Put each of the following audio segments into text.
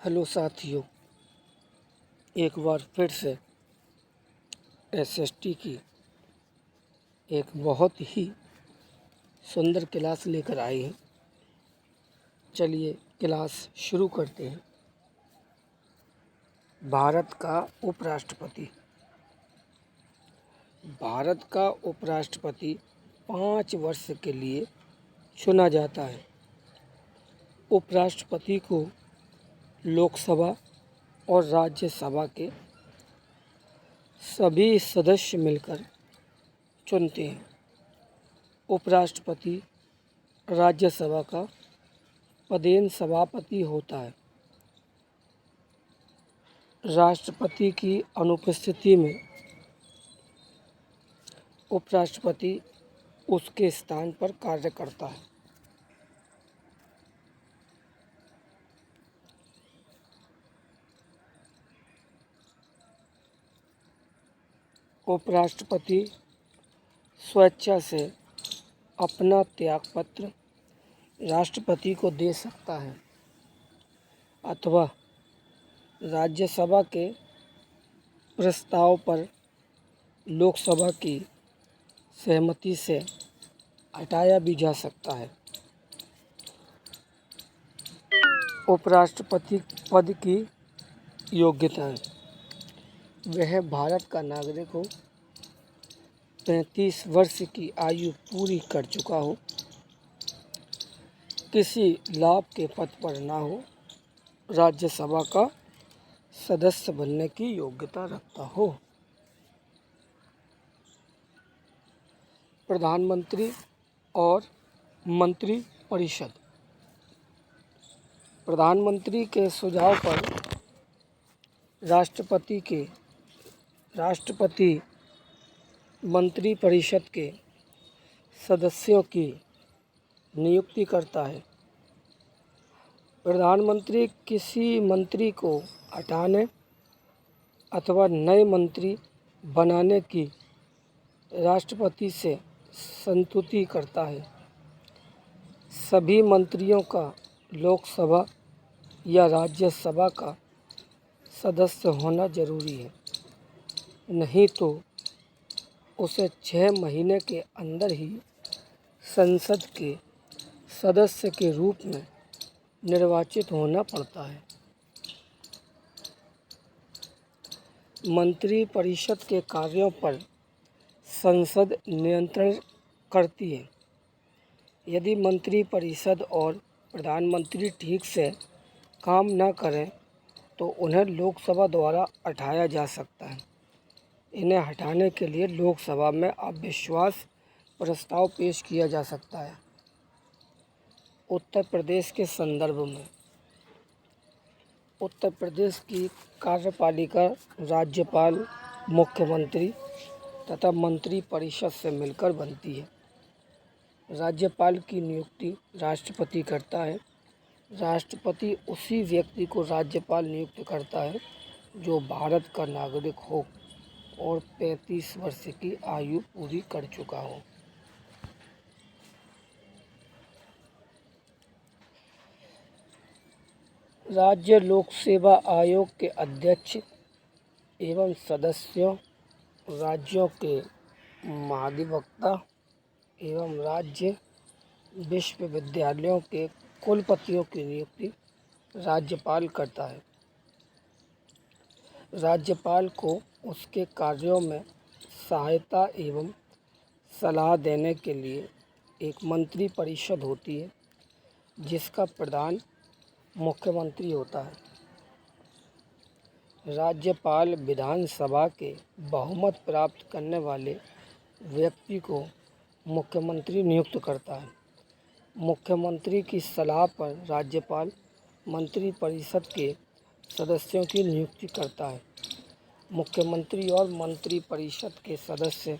Hello साथियों, एक बार फिर से एसएसटी की एक बहुत ही सुंदर क्लास लेकर आए हैं। चलिए क्लास शुरू करते हैं। भारत का उपराष्ट्रपति। भारत का उपराष्ट्रपति 5 वर्ष के लिए चुना जाता है। उपराष्ट्रपति को लोकसभा और राज्यसभा के सभी सदस्य मिलकर चुनते हैं। उपराष्ट्रपति राज्यसभा का पदेन सभापति होता है। राष्ट्रपति की अनुपस्थिति में उपराष्ट्रपति उसके स्थान पर कार्य करता है। उपराष्ट्रपति स्वेच्छा से अपना त्यागपत्र राष्ट्रपति को दे सकता है अथवा राज्यसभा के प्रस्ताव पर लोकसभा की सहमति से हटाया भी जा सकता है। उपराष्ट्रपति पद की योग्यताएं: वह भारत का नागरिक हो, 35 वर्ष की आयु पूरी कर चुका हो, किसी लाभ के पद पर ना हो, राज्यसभा का सदस्य बनने की योग्यता रखता हो। प्रधानमंत्री और मंत्रिपरिषद। प्रधानमंत्री के सुझाव पर राष्ट्रपति मंत्रिपरिषद के सदस्यों की नियुक्ति करता है। प्रधानमंत्री किसी मंत्री को हटाने अथवा नए मंत्री बनाने की राष्ट्रपति से संस्तुति करता है। सभी मंत्रियों का लोकसभा या राज्यसभा का सदस्य होना जरूरी है, नहीं तो उसे 6 महीने के अंदर ही संसद के सदस्य के रूप में निर्वाचित होना पड़ता है। मंत्रिपरिषद के कार्यों पर संसद नियंत्रण करती है। यदि मंत्रिपरिषद और प्रधानमंत्री ठीक से काम न करें तो उन्हें लोकसभा द्वारा हटाया जा सकता है। इन्हें हटाने के लिए लोकसभा में अविश्वास प्रस्ताव पेश किया जा सकता है। उत्तर प्रदेश के संदर्भ में उत्तर प्रदेश की कार्यपालिका राज्यपाल, मुख्यमंत्री तथा मंत्रिपरिषद से मिलकर बनती है। राज्यपाल की नियुक्ति राष्ट्रपति करता है। राष्ट्रपति उसी व्यक्ति को राज्यपाल नियुक्त करता है जो भारत का नागरिक हो और 35 वर्ष की आयु पूरी कर चुका हो। राज्य लोक सेवा आयोग के अध्यक्ष एवं सदस्यों, राज्यों के महाधिवक्ता एवं राज्य विश्वविद्यालयों के कुलपतियों की नियुक्ति राज्यपाल करता है। राज्यपाल को उसके कार्यों में सहायता एवं सलाह देने के लिए एक मंत्रिपरिषद होती है जिसका प्रधान मुख्यमंत्री होता है। राज्यपाल विधानसभा के बहुमत प्राप्त करने वाले व्यक्ति को मुख्यमंत्री नियुक्त करता है। मुख्यमंत्री की सलाह पर राज्यपाल मंत्रिपरिषद के सदस्यों की नियुक्ति करता है। मुख्यमंत्री और मंत्रिपरिषद के सदस्य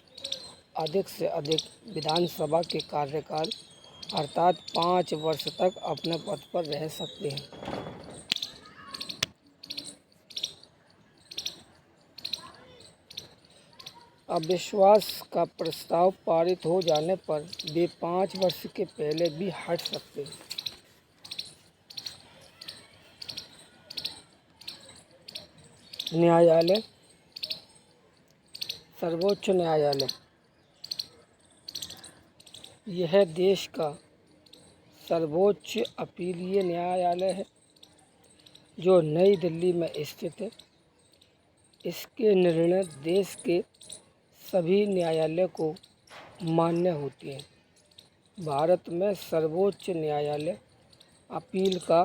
अधिक से अधिक विधानसभा के कार्यकाल अर्थात 5 वर्ष तक अपने पद पर रह सकते हैं। अविश्वास का प्रस्ताव पारित हो जाने पर वे 5 वर्ष के पहले भी हट सकते हैं। न्यायालय। सर्वोच्च न्यायालय यह देश का सर्वोच्च अपीलीय न्यायालय है जो नई दिल्ली में स्थित है। इसके निर्णय देश के सभी न्यायालय को मान्य होते हैं। भारत में सर्वोच्च न्यायालय अपील का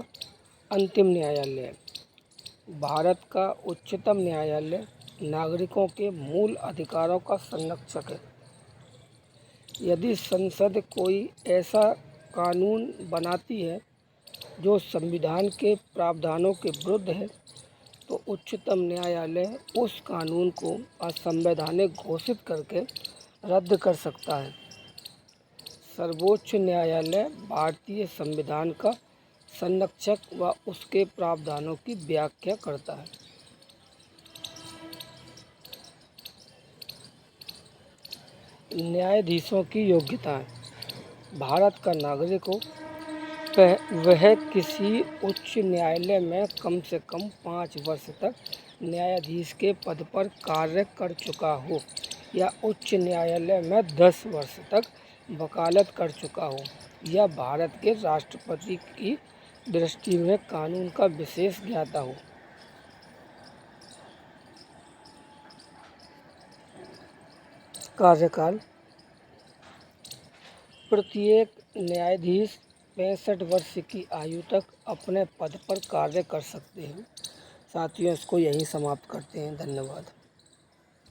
अंतिम न्यायालय है। भारत का उच्चतम न्यायालय नागरिकों के मूल अधिकारों का संरक्षक है। यदि संसद कोई ऐसा कानून बनाती है जो संविधान के प्रावधानों के विरुद्ध है तो उच्चतम न्यायालय उस कानून को असंवैधानिक घोषित करके रद्द कर सकता है। सर्वोच्च न्यायालय भारतीय संविधान का संरक्षक व उसके प्रावधानों की व्याख्या करता है। न्यायाधीशों की योग्यताएं। भारत का नागरिक हो वह किसी उच्च न्यायालय में कम से कम 5 वर्ष तक न्यायाधीश के पद पर कार्य कर चुका हो या उच्च न्यायालय में 10 वर्ष तक वकालत कर चुका हो या भारत के राष्ट्रपति की दृष्टि में कानून का विशेष ज्ञाता हो। कार्यकाल। प्रत्येक न्यायाधीश 65 वर्ष की आयु तक अपने पद पर कार्य कर सकते हैं। साथियों, इसको यहीं समाप्त करते हैं। धन्यवाद।